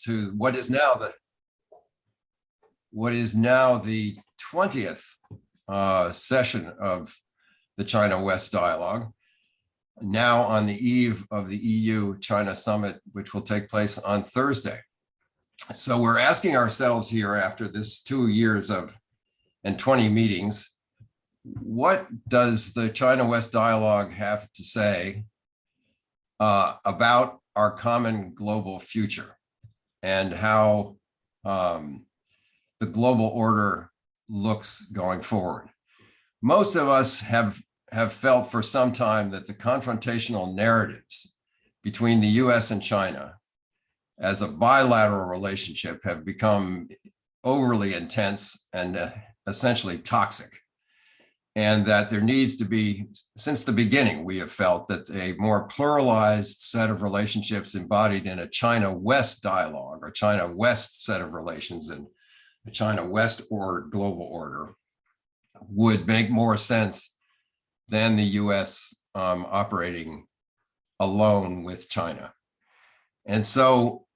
to what is now the 20th session of the China-West dialogue, now on the eve of the EU-China summit, which will take place on Thursday. So we're asking ourselves here, after this 2 years and 20 meetings, what does the China-West dialogue have to say about our common global future and how the global order looks going forward? Most of us have felt for some time that the confrontational narratives between the US and China as a bilateral relationship have become overly intense and essentially toxic. And that there needs to be, since the beginning, we have felt that a more pluralized set of relationships embodied in a China-West dialogue or China-West set of relations and a China-West or global order would make more sense than the US operating alone with China. And so,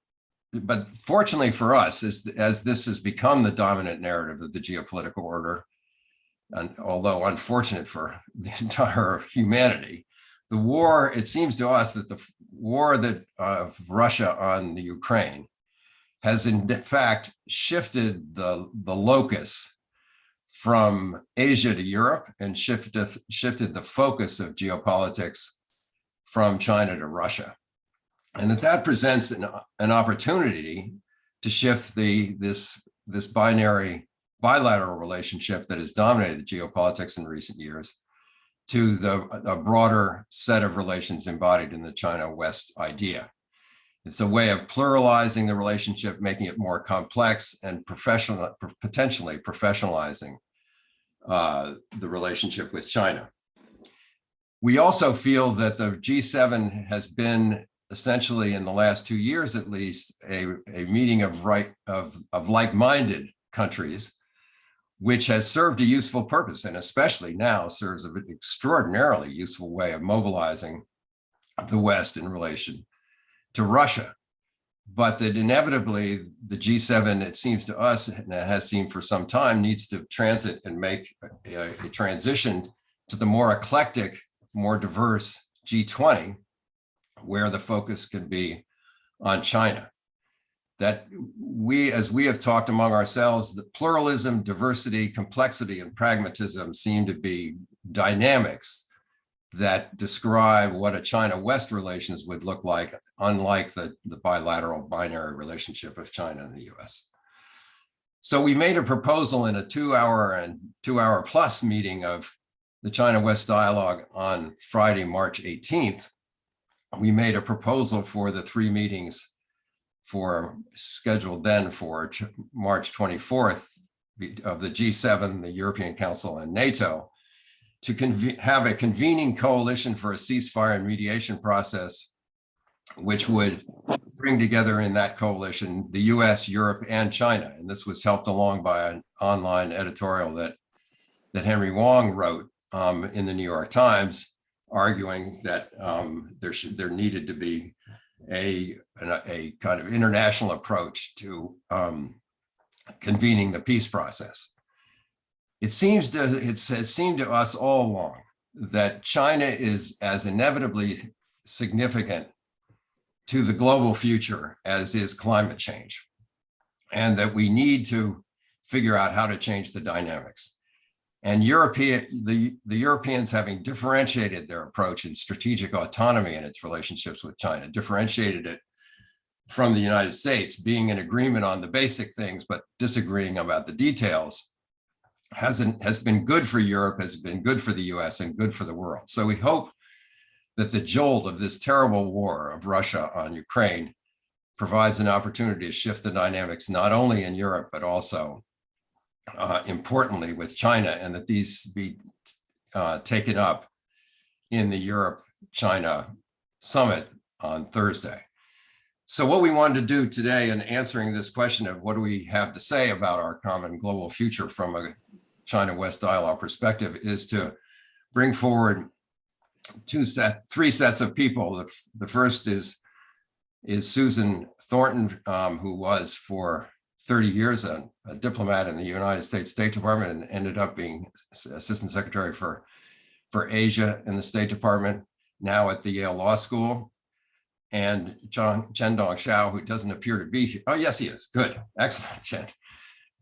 but fortunately for us, as this has become the dominant narrative of the geopolitical order, and although unfortunate for the entire humanity, the war, it seems to us that the war of Russia on the Ukraine has in fact shifted the locus from Asia to Europe and shifted the focus of geopolitics from China to Russia. And that presents an opportunity to shift this binary bilateral relationship that has dominated geopolitics in recent years to a broader set of relations embodied in the China-West idea. It's a way of pluralizing the relationship, making it more complex and potentially professionalizing the relationship with China. We also feel that the G7 has been essentially, in the last 2 years at least, a meeting of like-minded countries, which has served a useful purpose, and especially now serves an extraordinarily useful way of mobilizing the West in relation to Russia. But that inevitably the G7, it seems to us, and it has seemed for some time, needs to transit and make a transition to the more eclectic, more diverse G20, where the focus can be on China. That as we have talked among ourselves, that pluralism, diversity, complexity, and pragmatism seem to be dynamics that describe what a China-West relations would look like, unlike the bilateral binary relationship of China and the US. So we made a proposal in a 2-hour plus meeting of the China-West dialogue on Friday, March 18th. We made a proposal for the 3 meetings scheduled then for March 24th of the G7, the European Council, and NATO, to have a convening coalition for a ceasefire and mediation process, which would bring together in that coalition the US, Europe, and China. And this was helped along by an online editorial that Henry Wong wrote in the New York Times, arguing that there needed to be a kind of international approach to convening the peace process. It has seemed to us all along that China is as inevitably significant to the global future as is climate change, and that we need to figure out how to change the dynamics. And the Europeans, having differentiated their approach in strategic autonomy in its relationships with China, differentiated it from the United States, being in agreement on the basic things, but disagreeing about the details, has been good for Europe, has been good for the US, and good for the world. So we hope that the jolt of this terrible war of Russia on Ukraine provides an opportunity to shift the dynamics, not only in Europe, but also importantly with China, and that these be taken up in the Europe-China summit on Thursday. So what we wanted to do today in answering this question of what do we have to say about our common global future from a China-West dialogue perspective is to bring forward three sets of people. The first is Susan Thornton, who was for 30 years a diplomat in the United States State Department and ended up being Assistant Secretary for Asia in the State Department, now at the Yale Law School, and Chen-Dong Xiao, who doesn't appear to be here. Oh, yes, he is. Good. Excellent, Chen.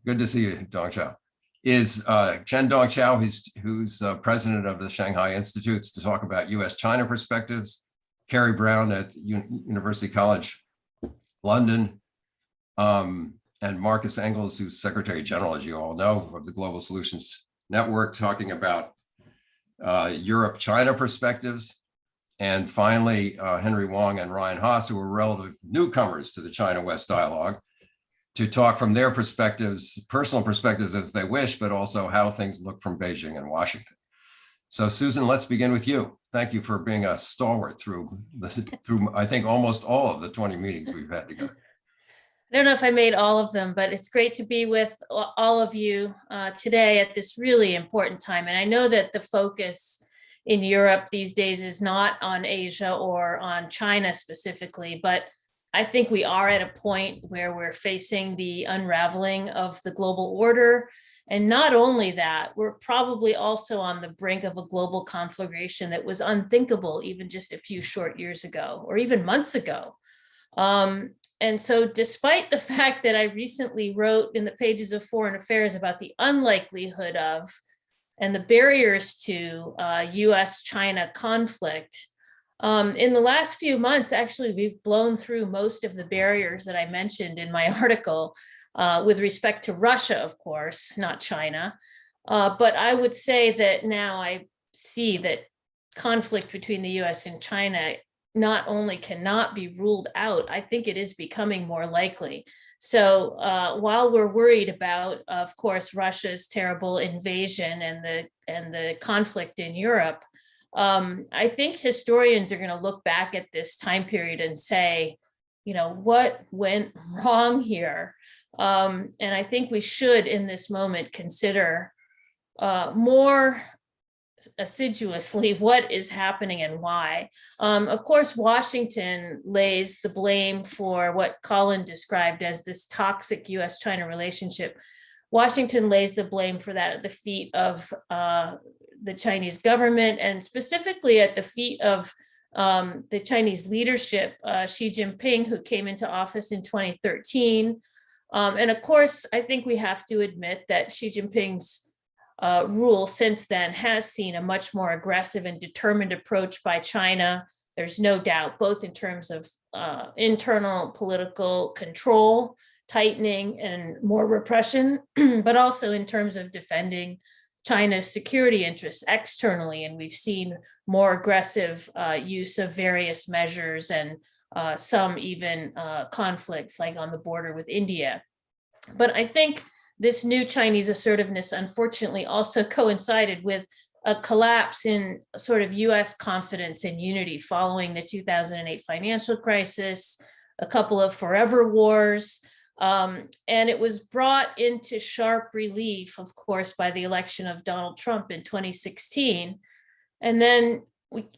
Good to see you, Dong Xiao. Is Chen-Dong Xiao, who's president of the Shanghai Institutes, to talk about US-China perspectives. Carrie Brown at University College London, and Marcus Engels, who's Secretary General, as you all know, of the Global Solutions Network, talking about Europe-China perspectives. And finally, Henry Wong and Ryan Haas, who are relative newcomers to the China-West dialogue, to talk from their perspectives, personal perspectives if they wish, but also how things look from Beijing and Washington. So Susan, let's begin with you. Thank you for being a stalwart through I think almost all of the 20 meetings we've had together. I don't know if I made all of them, but it's great to be with all of you today at this really important time. And I know that the focus in Europe these days is not on Asia or on China specifically, but I think we are at a point where we're facing the unraveling of the global order. And not only that, we're probably also on the brink of a global conflagration that was unthinkable even just a few short years ago, or even months ago. And so despite the fact that I recently wrote in the pages of Foreign Affairs about the unlikelihood of and the barriers to US-China conflict, in the last few months, actually, we've blown through most of the barriers that I mentioned in my article with respect to Russia, of course, not China. But I would say that now I see that conflict between the US and China not only cannot be ruled out, I think it is becoming more likely. So while we're worried about, of course, Russia's terrible invasion and the conflict in Europe, I think historians are going to look back at this time period and say, what went wrong here? And I think we should, in this moment, consider more assiduously what is happening and why. Of course, Washington lays the blame for what Colin described as this toxic US-China relationship. Washington lays the blame for that at the feet of the Chinese government, and specifically at the feet of the Chinese leadership, Xi Jinping, who came into office in 2013. And of course, I think we have to admit that Xi Jinping's rule since then has seen a much more aggressive and determined approach by China. There's no doubt, both in terms of internal political control, tightening, and more repression, but also in terms of defending China's security interests externally. And we've seen more aggressive use of various measures and some even conflicts like on the border with India. But I think this new Chinese assertiveness, unfortunately, also coincided with a collapse in sort of US confidence and unity following the 2008 financial crisis, a couple of forever wars. And it was brought into sharp relief, of course, by the election of Donald Trump in 2016. And then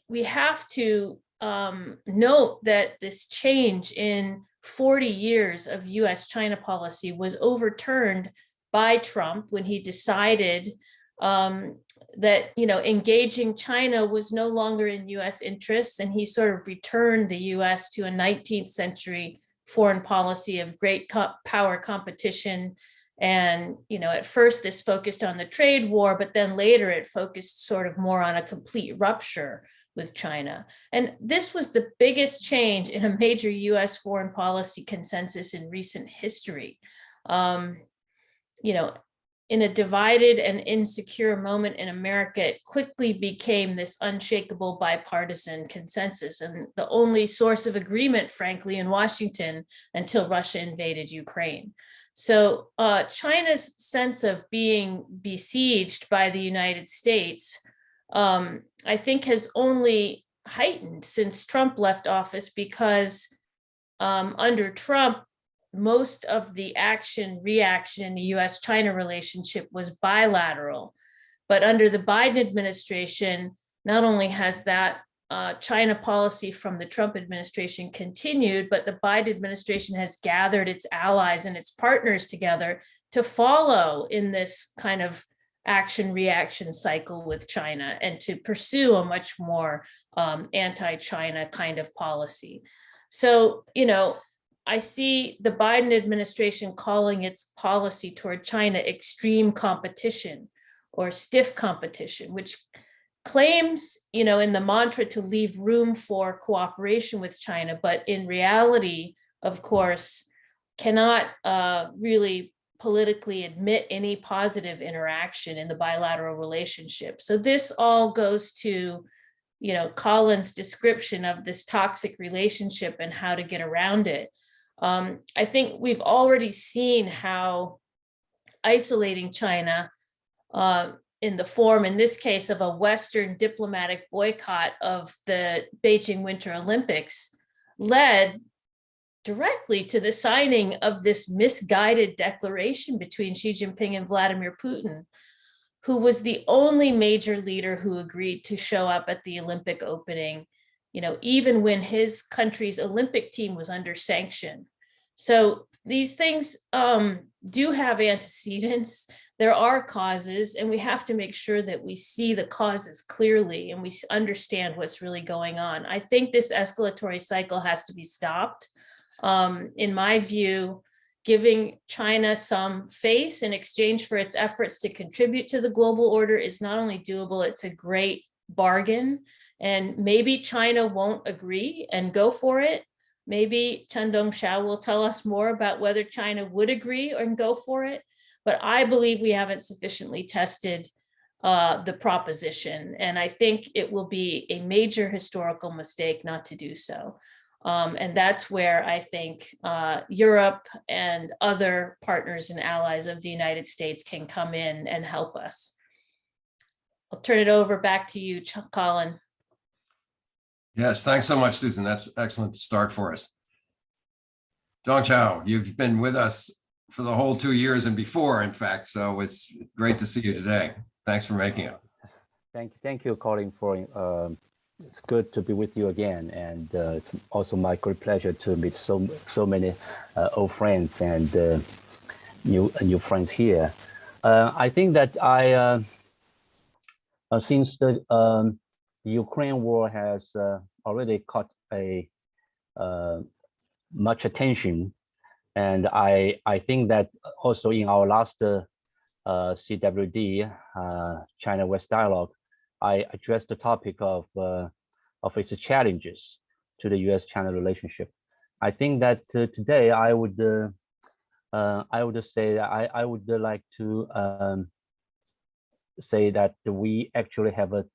we have to note that this change in 40 years of US-China policy was overturned by Trump when he decided that engaging China was no longer in US interests, and he sort of returned the US to a 19th century foreign policy of great power competition. And at first this focused on the trade war, but then later it focused sort of more on a complete rupture with China. And this was the biggest change in a major US foreign policy consensus in recent history. In a divided and insecure moment in America, it quickly became this unshakable bipartisan consensus, and the only source of agreement, frankly, in Washington until Russia invaded Ukraine. So China's sense of being besieged by the United States, I think, has only heightened since Trump left office, because under Trump, most of the reaction in the US-China relationship was bilateral. But under the Biden administration, not only has that China policy from the Trump administration continued, but the Biden administration has gathered its allies and its partners together to follow in this kind of action reaction cycle with China and to pursue a much more anti-China kind of policy. So, I see the Biden administration calling its policy toward China extreme competition or stiff competition, which claims, in the mantra to leave room for cooperation with China, but in reality, of course, cannot really politically admit any positive interaction in the bilateral relationship. So this all goes to, Colin's description of this toxic relationship and how to get around it. I think we've already seen how isolating China in the form, in this case, of a Western diplomatic boycott of the Beijing Winter Olympics led directly to the signing of this misguided declaration between Xi Jinping and Vladimir Putin, who was the only major leader who agreed to show up at the Olympic opening, even when his country's Olympic team was under sanction. So these things do have antecedents. There are causes, and we have to make sure that we see the causes clearly and we understand what's really going on. I think this escalatory cycle has to be stopped. In my view, giving China some face in exchange for its efforts to contribute to the global order is not only doable, it's a great bargain. And maybe China won't agree and go for it. Maybe Chen Dongxiao will tell us more about whether China would agree and go for it. But I believe we haven't sufficiently tested the proposition. And I think it will be a major historical mistake not to do so. And that's where I think Europe and other partners and allies of the United States can come in and help us. I'll turn it over back to you, Colin. Yes, thanks so much, Susan. That's excellent to start for us. Dongqiao, you've been with us for the whole 2 years and before, in fact, so it's great to see you today. Thanks for making it. Thank you, Colin, for it's good to be with you again, and it's also my great pleasure to meet so many old friends and new friends here. I think that since the Ukraine war has already caught a much attention, and I think that also in our last CWD China-West dialogue, I addressed the topic of its challenges to the U.S.-China relationship. I think that today I would say that I would like to say that we actually have at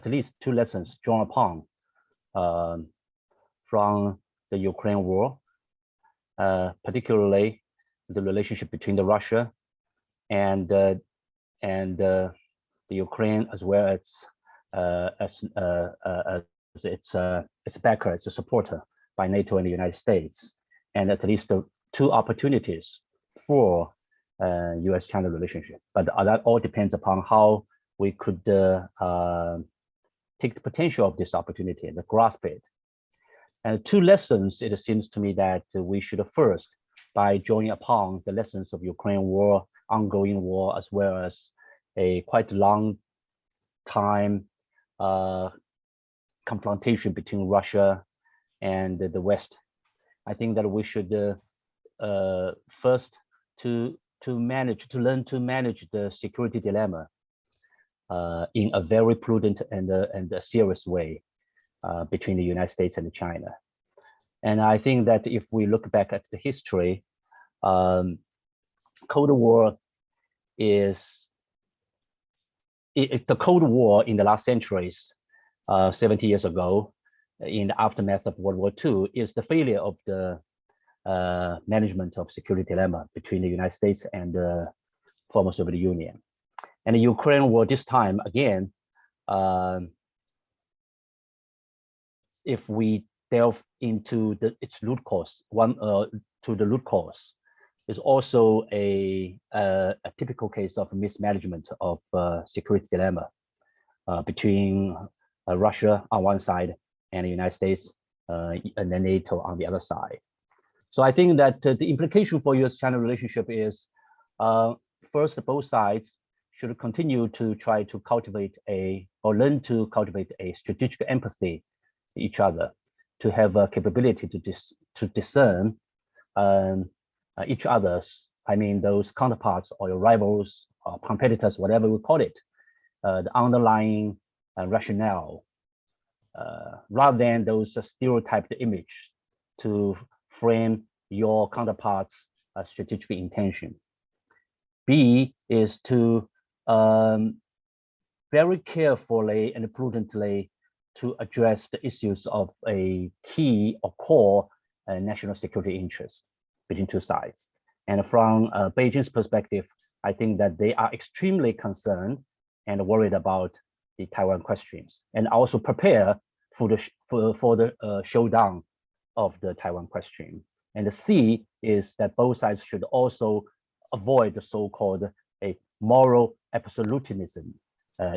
least two lessons drawn upon from the Ukraine war, particularly the relationship between the Russia and the Ukraine, as well as its backer, its supporter by NATO and the United States, and at least the two opportunities for U.S.-China relationship. But that all depends upon how we could take the potential of this opportunity and grasp it. And two lessons, it seems to me that we should first, by drawing upon the lessons of Ukraine war, ongoing war, as well as a quite long time confrontation between Russia and the West. I think that we should first to learn to manage the security dilemma in a very prudent and a serious way between the United States and China. And I think that if we look back at the history, Cold War is the Cold War in the last centuries, 70 years ago, in the aftermath of World War II, is the failure of the management of security dilemma between the United States and the former Soviet Union. And the Ukraine war this time, again, if we delve into its root cause, is also a typical case of mismanagement of security dilemma between Russia on one side and the United States and then NATO on the other side. So I think that the implication for US-China relationship is, first, both sides should continue to try to cultivate or learn to cultivate a strategic empathy to each other, to have a capability to discern each other's, I mean, those counterparts or your rivals or competitors, whatever we call it, the underlying rationale, rather than those stereotyped image to frame your counterparts' strategic intention. B is to very carefully and prudently to address the issues of a key or core national security interest between two sides. And from Beijing's perspective, I think that they are extremely concerned and worried about the Taiwan questions, and also prepare for the showdown of the Taiwan question. And the C is that both sides should also avoid the so-called a moral absolutism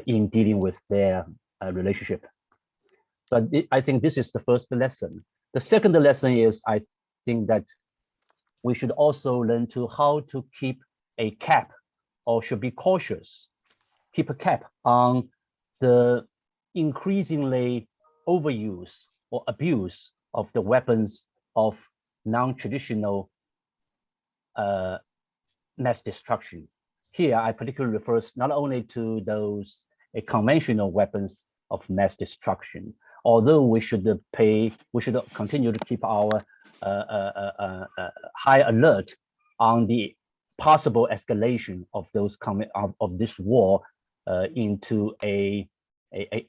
in dealing with their relationship. So I think this is the first lesson. The second lesson is, I think that we should also learn to how to keep a cap, or should be cautious, keep a cap on the increasingly overuse or abuse of the weapons of non-traditional mass destruction. Here, I particularly refer not only to those conventional weapons of mass destruction, although we should continue to keep our high alert on the possible escalation of those of this war into a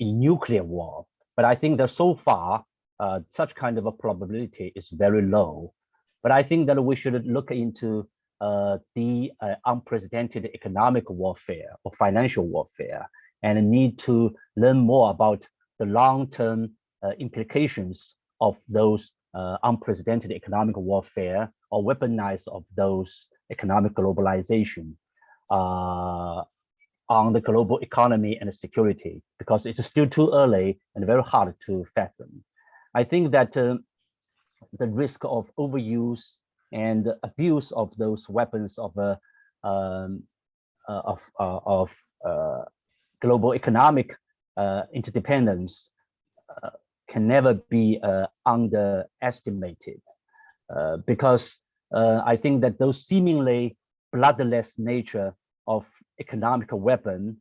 nuclear war. But I think that so far, such kind of a probability is very low. But I think that we should look into the unprecedented economic warfare or financial warfare, and need to learn more about the long-term implications of those unprecedented economic warfare or weaponize of those economic globalization on the global economy and security, because it's still too early and very hard to fathom. I think that the risk of overuse and abuse of those weapons of global economic interdependence can never be underestimated, because I think that those seemingly bloodless nature of economic weapon,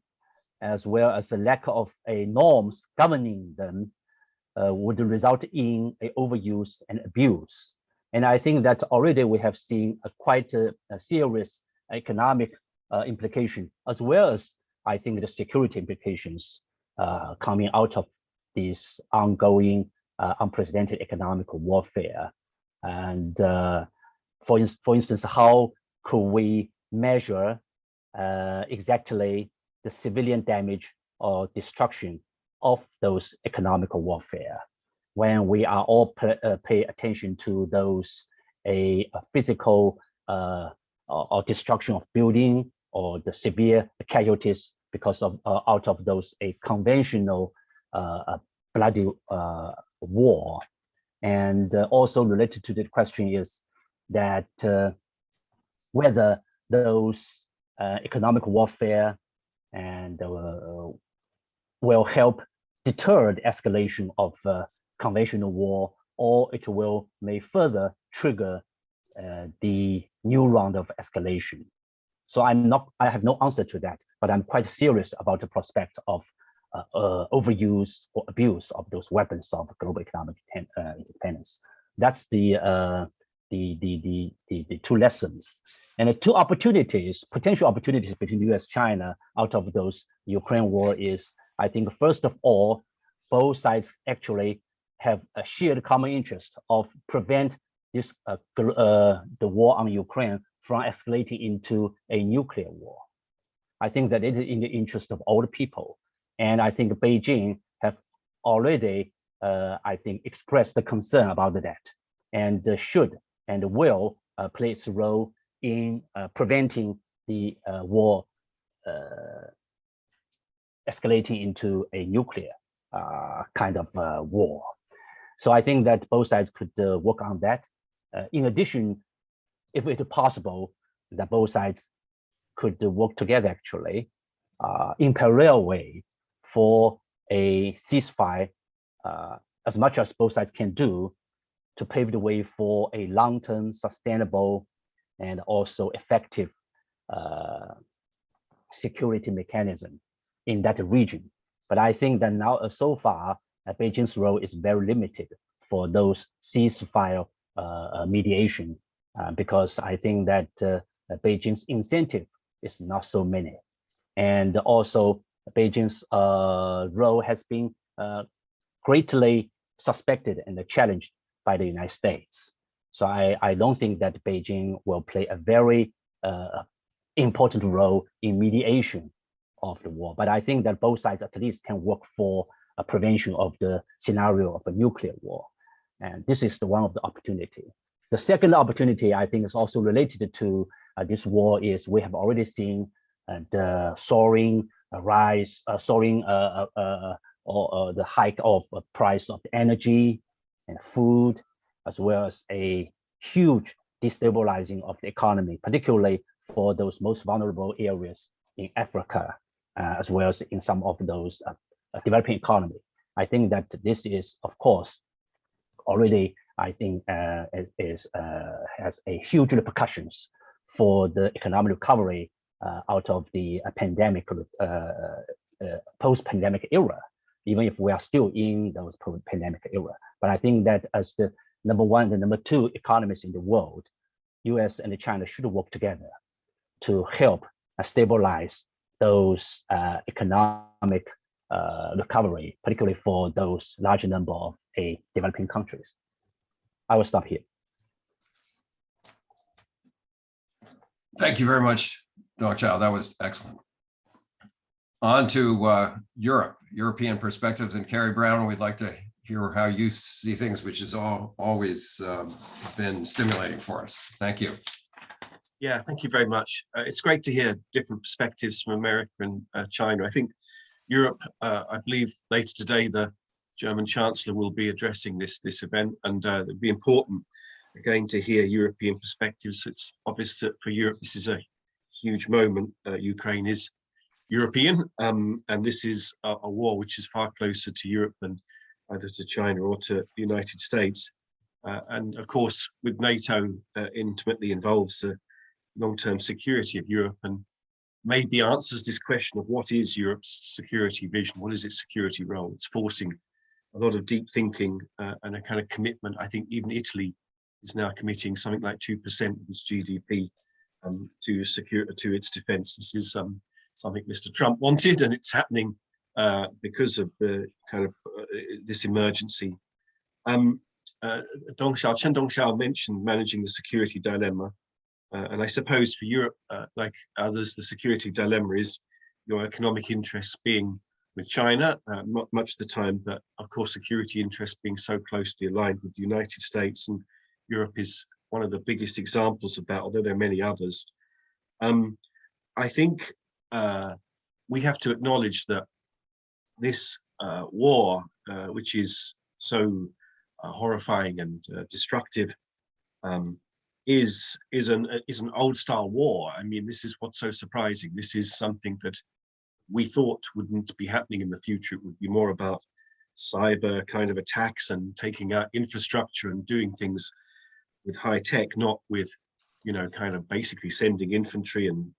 as well as a lack of norms governing them, would result in a overuse and abuse. And I think that already we have seen quite a serious economic implication, as well as I think the security implications coming out of this ongoing unprecedented economic warfare. And for instance, how could we measure exactly the civilian damage or destruction of those economic warfare, when we are all pay attention to those physical or destruction of building, or the severe casualties because of out of those conventional bloody war. And also related to the question is that whether those economic warfare and will help deter the escalation of conventional war, or it may further trigger the new round of escalation. So I have no answer to that, but I'm quite serious about the prospect of overuse or abuse of those weapons of global economic independence. That's the two lessons. And the two opportunities, potential opportunities between the US, China out of those Ukraine war is, I think, first of all, both sides actually have a shared common interest of prevent this the war on Ukraine from escalating into a nuclear war. I think that it is in the interest of all the people. And I think Beijing have already, I think, expressed the concern about that, and should and will play its role in preventing the war escalating into a nuclear kind of war. So I think that both sides could work on that. In addition, if it's possible, that both sides could work together actually in parallel way for a ceasefire as much as both sides can do to pave the way for a long-term sustainable and also effective security mechanism in that region. But I think that now so far, Beijing's role is very limited for those ceasefire mediation because I think that Beijing's incentive is not so many. And also Beijing's role has been greatly suspected and challenged by the United States. So I don't think that Beijing will play a very important role in mediation of the war. But I think that both sides at least can work for a prevention of the scenario of a nuclear war. And this is the one of the opportunity. The second opportunity I think is also related to this war is we have already seen the soaring rise, or the hike of price of energy and food, as well as a huge destabilizing of the economy, particularly for those most vulnerable areas in Africa, as well as in some of those developing economy. I think that this is, of course, already, I think, has a huge repercussions for the economic recovery out of the pandemic, post-pandemic era, even if we are still in those post-pandemic era. But I think that as the number one and number two economies in the world, US and China should work together to help stabilize those economic recovery, particularly for those large number of developing countries. I will stop here. Thank you very much, Dr. Chao. That was excellent. On to European perspectives, and Carrie Brown, we'd like to hear how you see things, which has always been stimulating for us. Thank you. Yeah, thank you very much. It's great to hear different perspectives from America and China. I think Europe, I believe later today, the German Chancellor will be addressing this event, and it'll be important again to hear European perspectives. It's obvious that for Europe, this is a huge moment. Ukraine is European, and this is a war which is far closer to Europe than either to China or to the United States. And of course, with NATO intimately involves the long-term security of Europe, and maybe answers this question of what is Europe's security vision, what is its security role. It's forcing a lot of deep thinking and a kind of commitment. I think even Italy is now committing something like 2% of its GDP to its defense. This is something Mr. Trump wanted, and it's happening because of the kind of this emergency. Chen Dongxiao mentioned managing the security dilemma. And I suppose for Europe, like others, the security dilemma is your economic interests being with China much of the time, but of course security interests being so closely aligned with the United States, and Europe is one of the biggest examples of that, although there are many others. I think we have to acknowledge that this war, which is so horrifying and destructive, is an old style war. I mean, this is what's so surprising. This is something that we thought wouldn't be happening in the future. It would be more about cyber kind of attacks and taking out infrastructure and doing things with high tech, not with, you know, kind of basically sending infantry and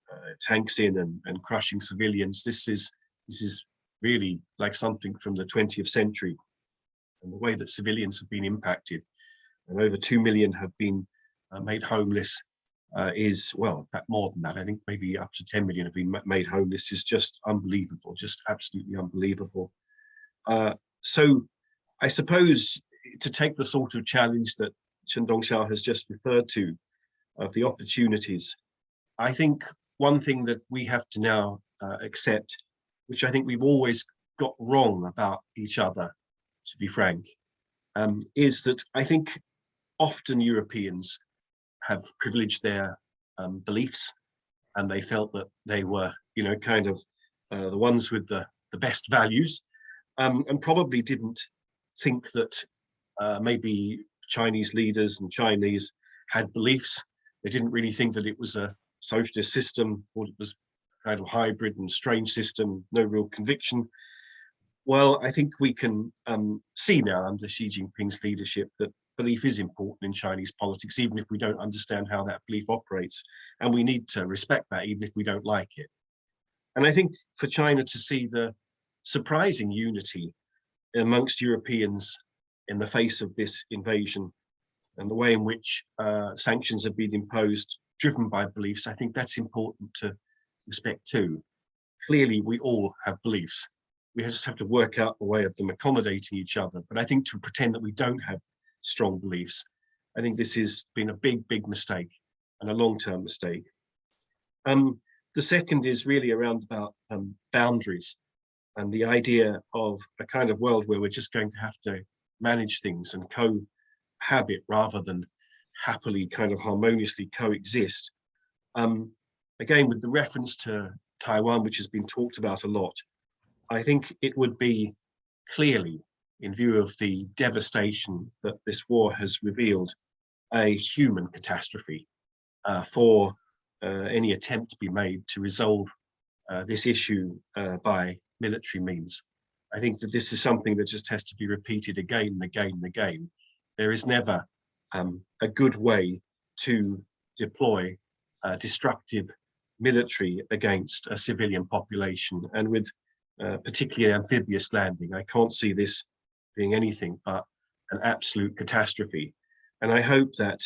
tanks in and crushing civilians. This is really like something from the 20th century, and the way that civilians have been impacted, and over 2 million have been made homeless is, well, in fact, more than that. I think maybe up to 10 million have been made homeless. Is just unbelievable, just absolutely unbelievable. So I suppose to take the sort of challenge that Chen Dongxiao has just referred to, of the opportunities, I think one thing that we have to now accept, which I think we've always got wrong about each other, to be frank, is that I think often Europeans have privileged their beliefs, and they felt that they were, you know, kind of the ones with the best values, and probably didn't think that maybe Chinese leaders and Chinese had beliefs. They didn't really think that it was a socialist system, or it was kind of hybrid and strange system, no real conviction. Well, I think we can see now under Xi Jinping's leadership that belief is important in Chinese politics, even if we don't understand how that belief operates. And we need to respect that, even if we don't like it. And I think for China to see the surprising unity amongst Europeans in the face of this invasion and the way in which sanctions have been imposed, driven by beliefs, I think that's important to respect too. Clearly, we all have beliefs. We just have to work out a way of them accommodating each other. But I think to pretend that we don't have strong beliefs, I think this has been a big, big mistake and a long-term mistake. The second is really around about boundaries and the idea of a kind of world where we're just going to have to manage things and cohabit rather than happily kind of harmoniously coexist. Again, with the reference to Taiwan, which has been talked about a lot, I think it would be clearly, in view of the devastation that this war has revealed, a human catastrophe for any attempt to be made to resolve this issue by military means. I think that this is something that just has to be repeated again and again and again. There is never a good way to deploy destructive military against a civilian population, and with particularly amphibious landing. I can't see this being anything but an absolute catastrophe. And I hope that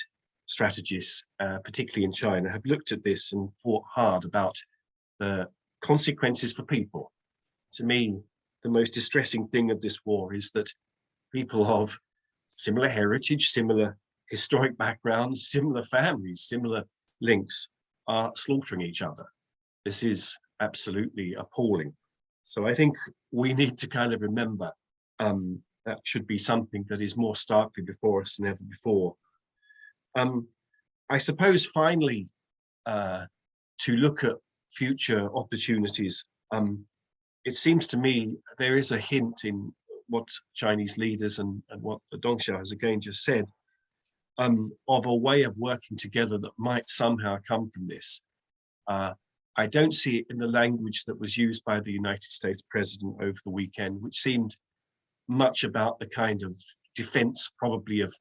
strategists, particularly in China, have looked at this and thought hard about the consequences for people. To me, the most distressing thing of this war is that people of similar heritage, similar historic backgrounds, similar families, similar links are slaughtering each other. This is absolutely appalling. So I think we need to kind of remember that should be something that is more starkly before us than ever before. I suppose finally, to look at future opportunities, it seems to me there is a hint in what Chinese leaders and what Dong Xiao has again just said, of a way of working together that might somehow come from this. I don't see it in the language that was used by the United States president over the weekend, which seemed much about the kind of defense probably of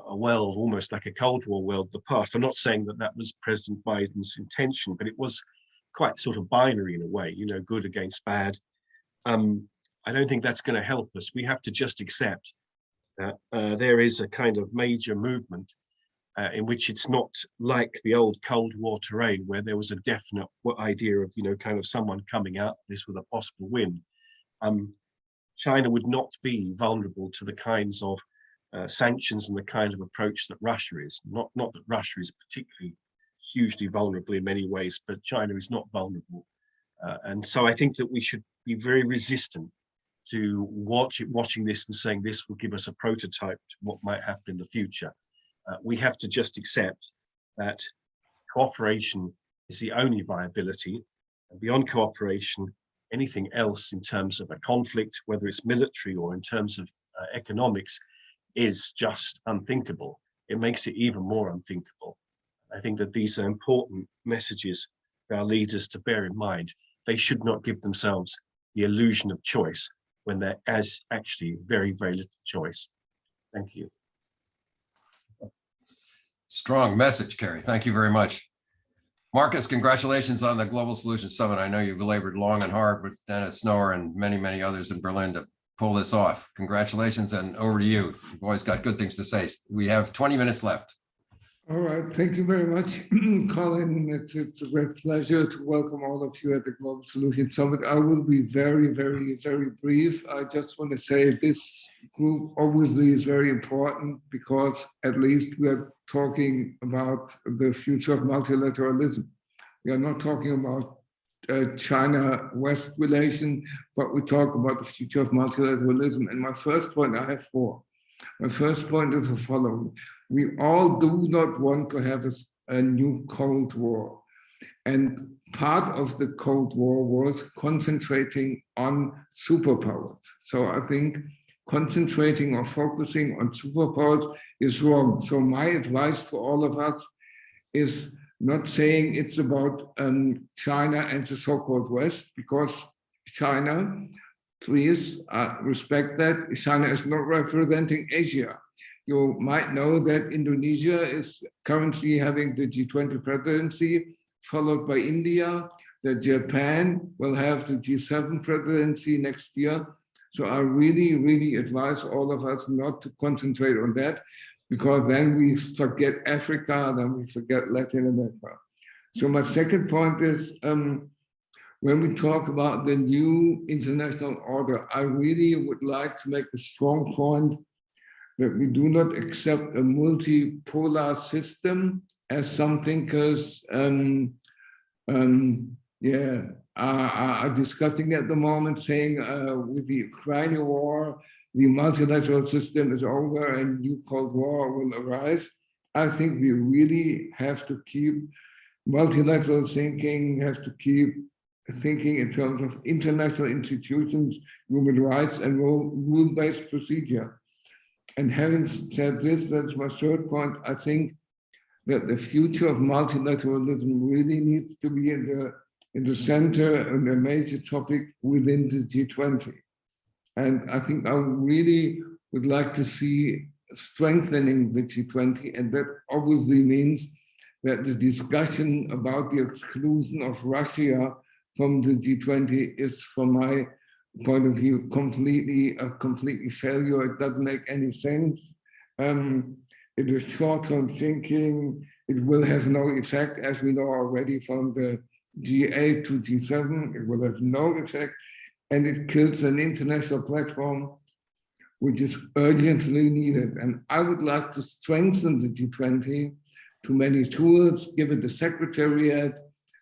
a world, almost like a Cold War world of the past. I'm not saying that that was President Biden's intention, but it was quite sort of binary in a way, you know, good against bad. I don't think that's going to help us. We have to just accept that there is a kind of major movement in which it's not like the old Cold War terrain where there was a definite idea of, you know, kind of someone coming out of this with a possible win. China would not be vulnerable to the kinds of sanctions and the kind of approach that Russia is. Not that Russia is particularly hugely vulnerable in many ways, but China is not vulnerable. And so I think that we should be very resistant to watching this and saying this will give us a prototype to what might happen in the future. We have to just accept that cooperation is the only viability, and beyond cooperation, anything else in terms of a conflict, whether it's military or in terms of economics, is just unthinkable. It makes it even more unthinkable. I think that these are important messages for our leaders to bear in mind. They should not give themselves the illusion of choice when there is actually very, very little choice. Thank you. Strong message, Kerry. Thank you very much. Marcus, congratulations on the Global Solutions Summit. I know you've labored long and hard with Dennis Snower and many, many others in Berlin to pull this off. Congratulations, and over to you. You've always got good things to say. We have 20 minutes left. All right, thank you very much, Colin. It's a great pleasure to welcome all of you at the Global Solutions Summit. I will be very, very, very brief. I just want to say this group obviously is very important because at least we are talking about the future of multilateralism. We are not talking about China-West relation, but we talk about the future of multilateralism. And my first point, I have four. My first point is the following. We all do not want to have a new Cold War. And part of the Cold War was concentrating on superpowers. So I think concentrating or focusing on superpowers is wrong. So my advice to all of us is not saying it's about China and the so-called West, because China, please respect that, China is not representing Asia. You might know that Indonesia is currently having the G20 presidency, followed by India, that Japan will have the G7 presidency next year. So I really, really advise all of us not to concentrate on that, because then we forget Africa, then we forget Latin America. So my second point is, when we talk about the new international order, I really would like to make a strong point that we do not accept a multipolar system, as some thinkers are discussing at the moment, saying with the Ukrainian war, the multilateral system is over and new Cold War will arise. I think we really have to keep multilateral thinking, have to keep thinking in terms of international institutions, human rights, and rule-based procedure. And having said this, that's my third point. I think that the future of multilateralism really needs to be in the center and a major topic within the G20. And I think I really would like to see strengthening the G20, and that obviously means that the discussion about the exclusion of Russia from the G20 is, from my point of view, completely failure. It doesn't make any sense. It is short-term thinking. It will have no effect, as we know already from the G8 to G7. It will have no effect, and it kills an international platform which is urgently needed. And I would like to strengthen the G20 to many tools, give it a secretariat.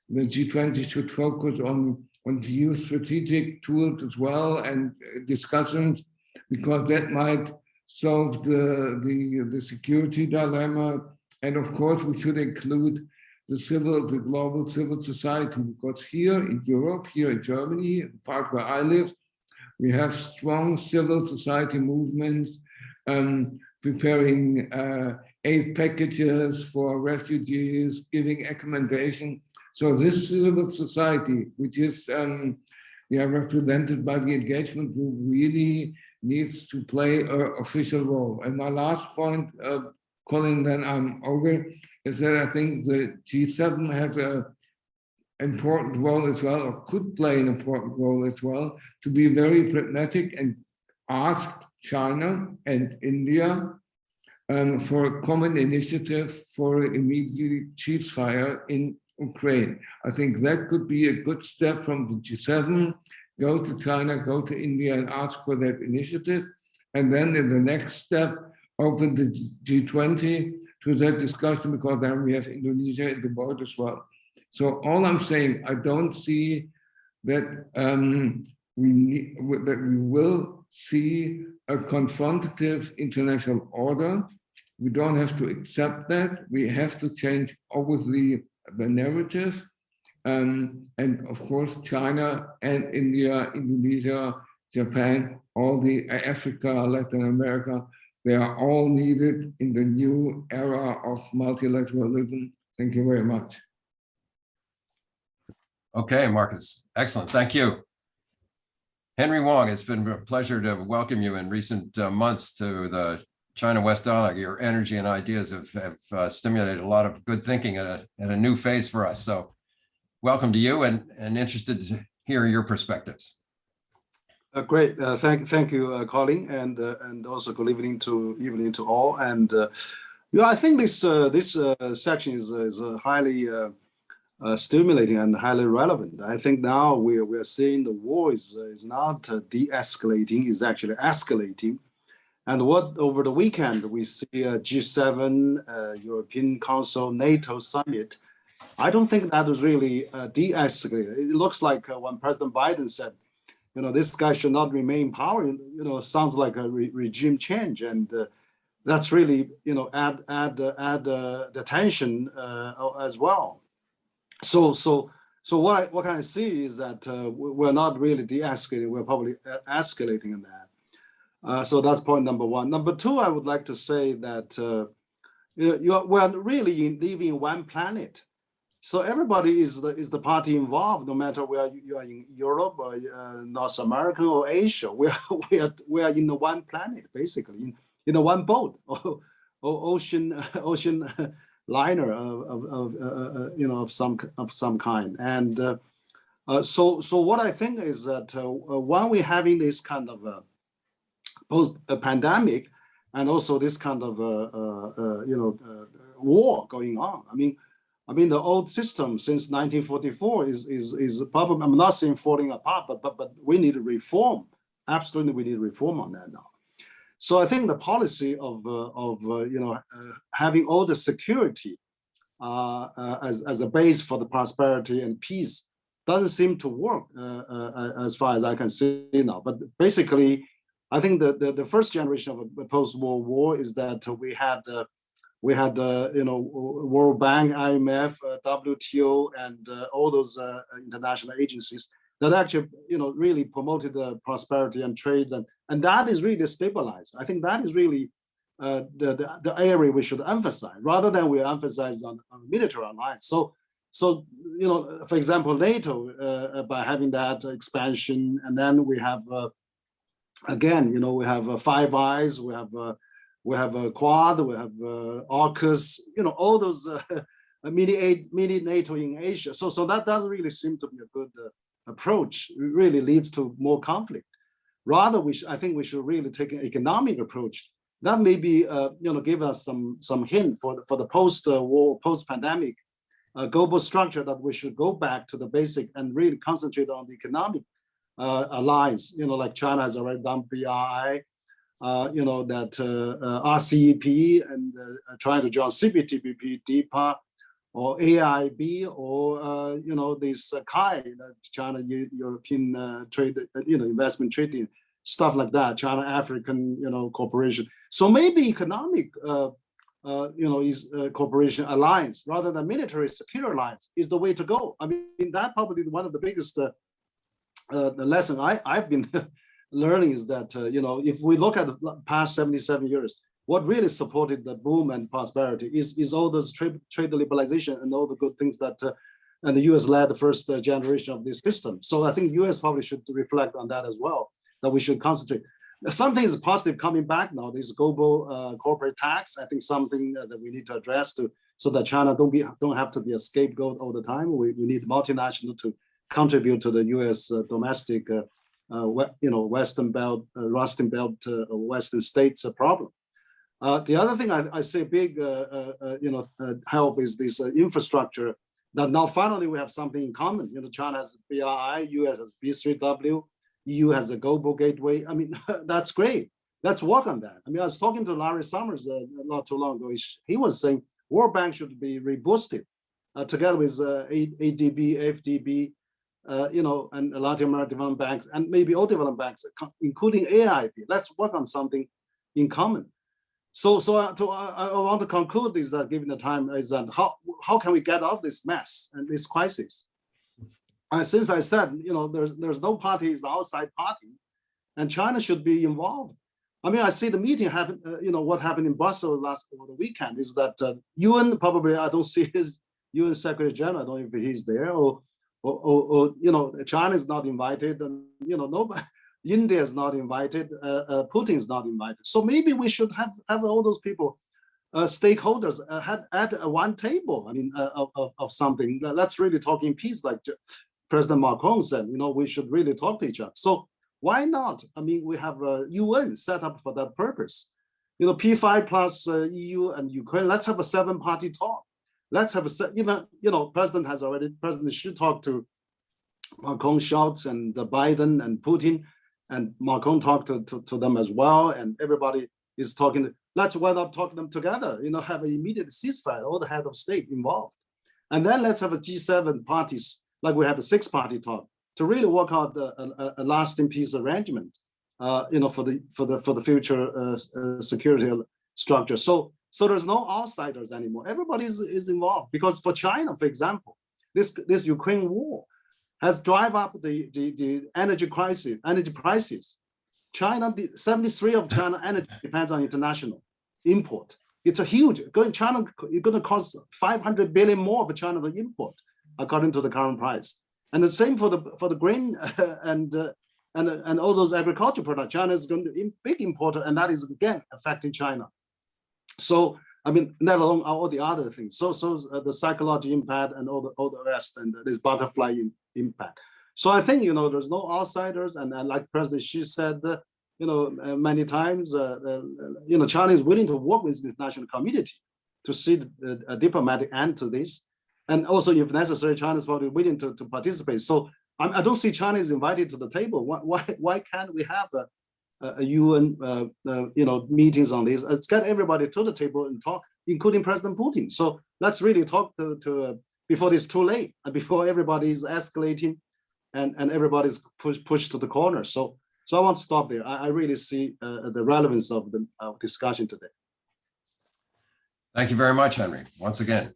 The G20 should focus on geostrategic tools as well, and discussions, because that might solve the security dilemma. And of course, we should include the global civil society, because here in Europe, here in Germany, the part where I live, we have strong civil society movements preparing aid packages for refugees, giving accommodation. So this civil society, which is represented by the engagement group, really needs to play an official role. And my last point, Colin, then I'm over, is that I think the G7 has an important role as well, or could play an important role as well, to be very pragmatic and ask China and India for a common initiative for immediate ceasefire in Ukraine. I think that could be a good step from the G7, go to China, go to India and ask for that initiative. And then in the next step, open the G20 to that discussion, because then we have Indonesia in the boat as well. So all I'm saying, I don't see that we will see a confrontative international order. We don't have to accept that. We have to change, obviously, the narrative. And of course, China and India, Indonesia, Japan, all the Africa, Latin America, they are all needed in the new era of multilateralism. Thank you very much. Okay, Marcus. Excellent. Thank you. Henry Wong, it's been a pleasure to welcome you in recent months to the China-West dialogue. Your energy and ideas have stimulated a lot of good thinking at a new phase for us. So welcome to you, and interested to hear your perspectives. Great. Thank you, Colin, and also good evening to all. And I think this section is highly stimulating and highly relevant. I think now we are seeing the war is not de-escalating, is actually escalating. And what over the weekend we see a G7, European Council, NATO summit. I don't think that was really de-escalated. It looks like when President Biden said, this guy should not remain in power, sounds like a regime change. And that's really, add the tension as well. So what can I see is that we're not really de-escalating, we're probably escalating in that. So that's point number one. Number two, I would like to say that we're really living in one planet. So everybody is the party involved, no matter where you are in Europe or North America or Asia. We are in the one planet, basically, in the one boat or ocean liner of some kind. And so what I think is that when we're having this kind of post-pandemic and also this kind of war going on. I mean, the old system since 1944 is probably, I'm not saying falling apart, but we need to reform. Absolutely, we need reform on that now. So I think the policy of having all the security as a base for the prosperity and peace doesn't seem to work as far as I can see now. But basically, I think the first generation of a post-war war is that we had World Bank, IMF, WTO, and all those international agencies that actually really promoted the prosperity and trade, and that is really stabilized. I think that is really the area we should emphasize rather than we emphasize on military alliance. So for example, NATO by having that expansion, and then we have again, we have Five Eyes, we have a Quad, we have AUKUS, all those mini NATO in Asia. So that doesn't really seem to be a good approach. It really leads to more conflict. Rather, I think we should really take an economic approach. That may be, give us some hint for the post-war, post-pandemic global structure, that we should go back to the basic and really concentrate on the economic alliance. Like China has already done BRI, that RCEP, and trying to join CPTPP, DPA, or AIB, or this CAI, China European Trade, investment trading, stuff like that, China African, cooperation. So maybe economic, cooperation alliance rather than military security alliance is the way to go. I mean, that probably one of the biggest the lesson I've been learning is that, if we look at the past 77 years, what really supported the boom and prosperity is all those trade liberalization and all the good things that, and the US led the first generation of this system. So I think US probably should reflect on that as well, that we should concentrate. Something is positive coming back now, this global corporate tax. I think something that we need to address so that China don't have to be a scapegoat all the time. We need multinational to contribute to the US domestic Western Belt, Rusting Belt, Western states problem. The other thing I say big, help is this infrastructure that now finally we have something in common. China has BRI, US has B3W, EU has a global gateway. I mean, that's great. Let's work on that. I mean, I was talking to Larry Summers not too long ago. He was saying World Bank should be reboosted together with ADB, FDB, and Latin American development banks, and maybe all development banks, including AIB. Let's work on something in common. So I want to conclude is that, given the time, is that how can we get out of this mess and this crisis? Since I said, there's no party is the outside party, and China should be involved. I mean, I see the meeting happen. What happened in Brussels over the weekend is that UN probably, I don't see his UN Secretary General. I don't know if he's there, or China is not invited, and nobody. India is not invited. Putin is not invited. So maybe we should have all those people, stakeholders, at one table. I mean, of something. Let's really talk in peace, like President Macron said. We should really talk to each other. So why not? I mean, we have a UN set up for that purpose. P5 plus EU and Ukraine. Let's have a 7-party talk. Let's have President should talk to Macron, Scholz, and Biden and Putin, and Macron talked to them as well, and everybody is talking. Why not talk them together? Have an immediate ceasefire, all the head of state involved, and then let's have a G7 parties like we had the 6-party talk to really work out a lasting peace arrangement, for the future security structure. So there's no outsiders anymore. Everybody is involved, because for China, for example, this Ukraine war has drive up the energy prices. China, 73 of China energy depends on international import. It's a huge, China is going to cost 500 billion more for China to import, according to the current price. And the same for the grain and all those agricultural products. China is going to be a big importer, and that is again affecting China. So I mean, let alone all the other things. So the psychological impact and all the rest, and this butterfly impact. So I think, there's no outsiders, and like President Xi said, many times, China is willing to work with the international community to see a diplomatic end to this, and also, if necessary, China is probably willing to participate. So I don't see China is invited to the table. Why can't we have a UN meetings on this? Let's get everybody to the table and talk, including President Putin. So let's really talk to before it's too late, and before everybody is escalating and everybody's pushed to the corner. So I want to stop there. I really see the relevance of the discussion today. Thank you very much, Henry, once again.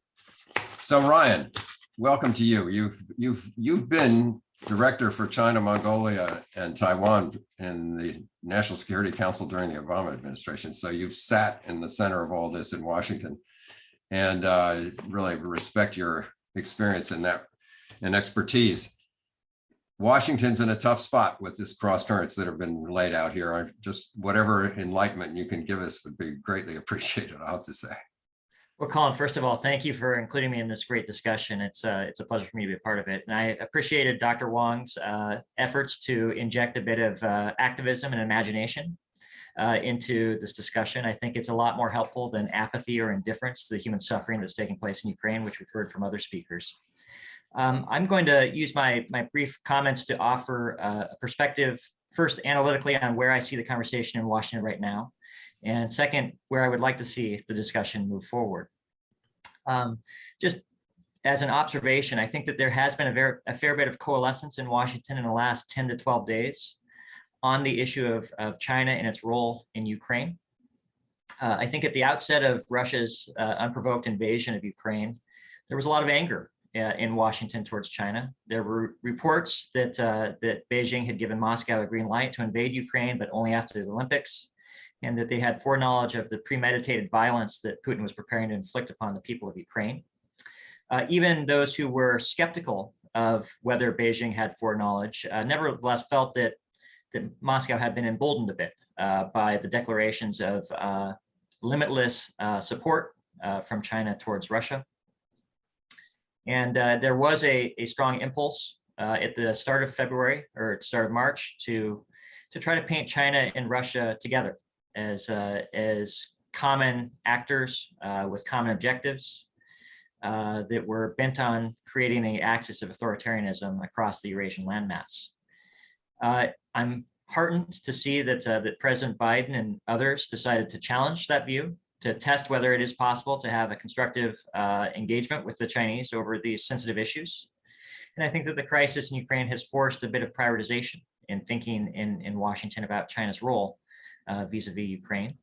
So Ryan, welcome to you. You've been director for China, Mongolia, and Taiwan in the National Security Council during the Obama administration. So you've sat in the center of all this in Washington, and really respect your experience in that and expertise. Washington's in a tough spot with this cross currents that have been laid out here. Just whatever enlightenment you can give us would be greatly appreciated, I have to say. Well, Colin, first of all, thank you for including me in this great discussion. It's a pleasure for me to be a part of it. And I appreciated Dr. Wang's efforts to inject a bit of activism and imagination into this discussion. I think it's a lot more helpful than apathy or indifference to the human suffering that's taking place in Ukraine, which we've heard from other speakers. I'm going to use my brief comments to offer a perspective, first analytically on where I see the conversation in Washington right now, and second, where I would like to see the discussion move forward. Just as an observation, I think that there has been a fair bit of coalescence in Washington in the last 10 to 12 days on the issue of China and its role in Ukraine. I think at the outset of Russia's unprovoked invasion of Ukraine, there was a lot of anger in Washington towards China. There were reports that Beijing had given Moscow a green light to invade Ukraine, but only after the Olympics, and that they had foreknowledge of the premeditated violence that Putin was preparing to inflict upon the people of Ukraine. Even those who were skeptical of whether Beijing had foreknowledge nevertheless felt that Moscow had been emboldened a bit by the declarations of limitless support from China towards Russia. And there was a strong impulse at the start of February or start of March to try to paint China and Russia together as common actors with common objectives that were bent on creating an axis of authoritarianism across the Eurasian landmass. I'm heartened to see that President Biden and others decided to challenge that view, to test whether it is possible to have a constructive engagement with the Chinese over these sensitive issues. And I think that the crisis in Ukraine has forced a bit of prioritization in thinking in Washington about China's role vis-a-vis Ukraine.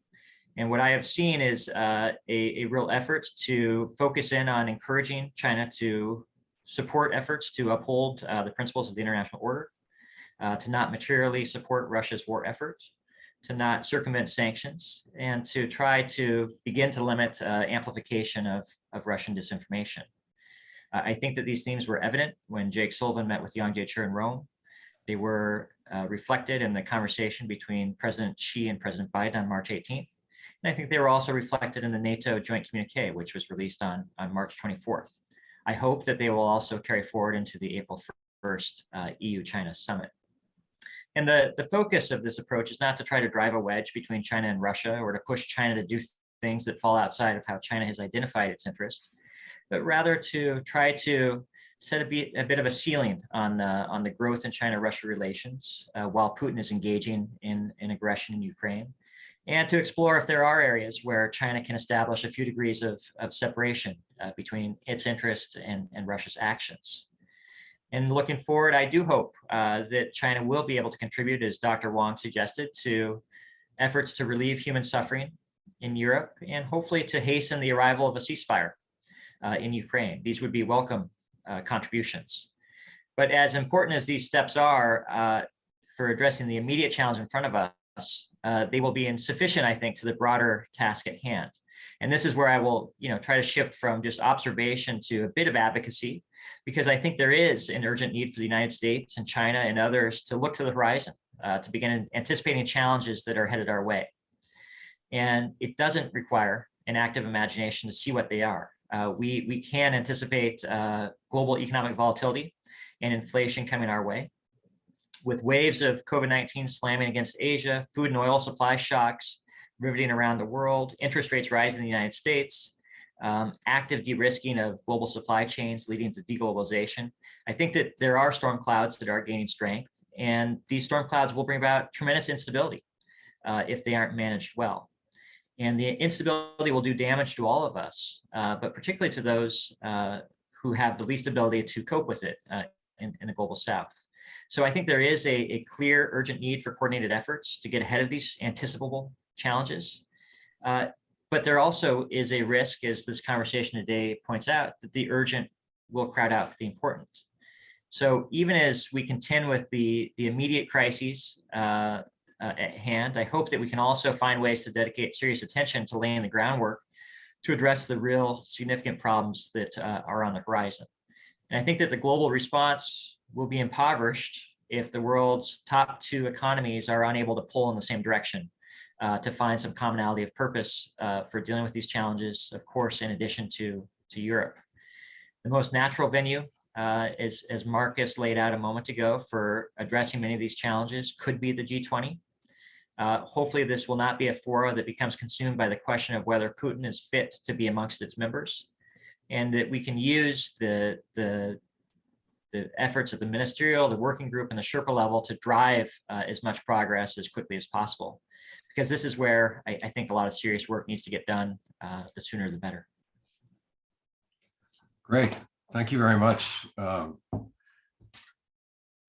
And what I have seen is a real effort to focus in on encouraging China to support efforts to uphold the principles of the international order, to not materially support Russia's war effort, to not circumvent sanctions, and to try to begin to limit amplification of Russian disinformation. I think that these themes were evident when Jake Sullivan met with Yang Jiechi in Rome. They were reflected in the conversation between President Xi and President Biden on March 18th. And I think they were also reflected in the NATO joint communique, which was released on March 24th. I hope that they will also carry forward into the April 1st EU-China summit. And the focus of this approach is not to try to drive a wedge between China and Russia or to push China to do things that fall outside of how China has identified its interest, but rather to try to set a bit of a ceiling on the growth in China-Russia relations while Putin is engaging in aggression in Ukraine, and to explore if there are areas where China can establish a few degrees of separation between its interest and Russia's actions. And looking forward, I do hope that China will be able to contribute, as Dr. Wang suggested, to efforts to relieve human suffering in Europe and hopefully to hasten the arrival of a ceasefire in Ukraine. These would be welcome contributions. But as important as these steps are for addressing the immediate challenge in front of us, they will be insufficient, I think, to the broader task at hand. And this is where I will, try to shift from just observation to a bit of advocacy, because I think there is an urgent need for the United States and China and others to look to the horizon, to begin anticipating challenges that are headed our way. And it doesn't require an active imagination to see what they are. We can anticipate global economic volatility and inflation coming our way, with waves of COVID-19 slamming against Asia, food and oil supply shocks riveting around the world, interest rates rising in the United States, active de-risking of global supply chains leading to deglobalization. I think that there are storm clouds that are gaining strength, and these storm clouds will bring about tremendous instability if they aren't managed well. And the instability will do damage to all of us, but particularly to those who have the least ability to cope with it in the global South. So I think there is a clear, urgent need for coordinated efforts to get ahead of these anticipable challenges. But there also is a risk, as this conversation today points out, that the urgent will crowd out the important. So even as we contend with the immediate crises at hand, I hope that we can also find ways to dedicate serious attention to laying the groundwork to address the real significant problems that are on the horizon. And I think that the global response will be impoverished if the world's top 2 economies are unable to pull in the same direction to find some commonality of purpose for dealing with these challenges, of course, in addition to Europe. The most natural venue, as Marcus laid out a moment ago, for addressing many of these challenges could be the G20. Hopefully this will not be a forum that becomes consumed by the question of whether Putin is fit to be amongst its members, and that we can use the efforts at the ministerial, the working group, and the Sherpa level to drive as much progress as quickly as possible. Because this is where I think a lot of serious work needs to get done. The sooner the better. Great, thank you very much.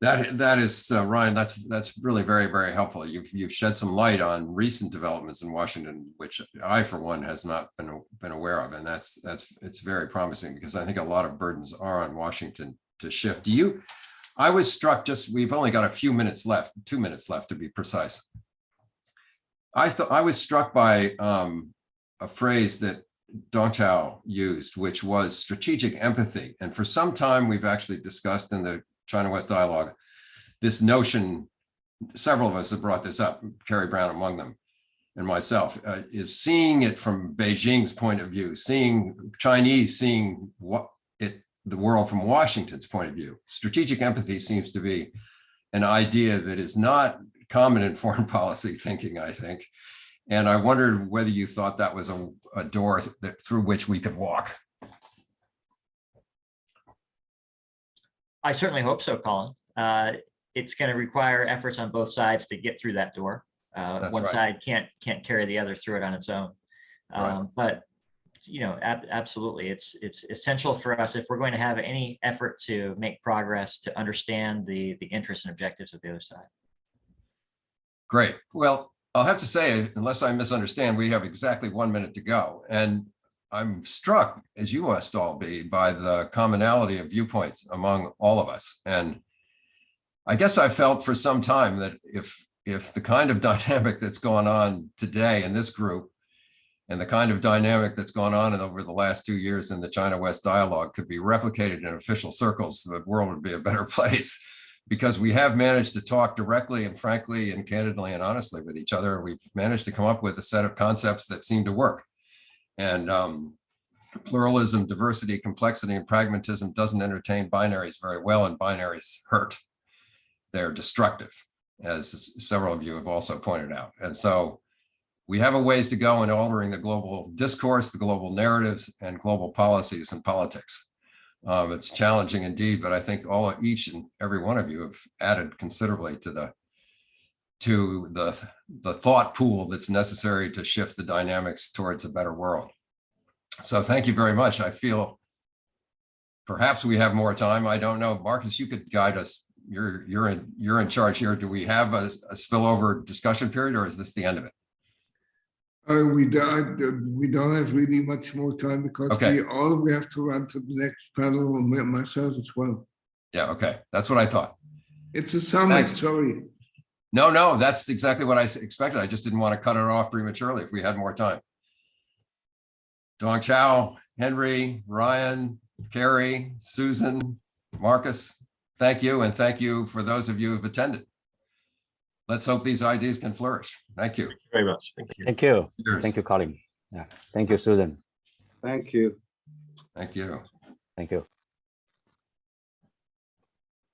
That is Ryan. That's really very, very helpful. You've shed some light on recent developments in Washington, which I, for one, has not been aware of, and it's very promising, because I think a lot of burdens are on Washington to shift. I was struck, we've only got a few minutes left, 2 minutes left to be precise. I was struck by a phrase that Dong Chao used, which was strategic empathy. And for some time, we've actually discussed in the China-West dialogue this notion, several of us have brought this up, Carrie Brown among them, and myself, is seeing it from Beijing's point of view, seeing the world from Washington's point of view. Strategic empathy seems to be an idea that is not common in foreign policy thinking, I think. And I wondered whether you thought that was a door through which we could walk. I certainly hope so, Colin. It's going to require efforts on both sides to get through that door. One side can't carry the other through it on its own. But absolutely, it's essential for us, if we're going to have any effort to make progress, to understand the interests and objectives of the other side. Great. Well, I'll have to say, unless I misunderstand, we have exactly 1 minute to go. And I'm struck, as you must all be, by the commonality of viewpoints among all of us. And I guess I felt for some time that if the kind of dynamic that's gone on today in this group, and the kind of dynamic that's gone on over the last 2 years in the China-West dialogue could be replicated in official circles, the world would be a better place. Because we have managed to talk directly and frankly and candidly and honestly with each other. We've managed to come up with a set of concepts that seem to work. And pluralism, diversity, complexity, and pragmatism doesn't entertain binaries very well, and binaries hurt. They're destructive, as several of you have also pointed out. And so we have a ways to go in altering the global discourse, the global narratives, and global policies and politics. It's challenging indeed, but I think each and every one of you have added considerably to the thought pool that's necessary to shift the dynamics towards a better world. So thank you very much. I feel perhaps we have more time. I don't know. Marcus, you could guide us. You're in charge here. Do we have a spillover discussion period, or is this the end of it? We don't have really much more time because Okay. we have to run to the next panel, and myself as well. Yeah, okay. That's what I thought. It's a summit, Thanks. sorry. No, that's exactly what I expected. I just didn't want to cut it off prematurely if we had more time. Dong Chow, Henry, Ryan, Carrie, Susan, Marcus, thank you. And thank you for those of you who've attended. Let's hope these ideas can flourish. Thank you. Thank you very much. Thank you. Thank you. Cheers. Thank you, Colin. Yeah. Thank you, Susan. Thank you. Thank you. Thank you.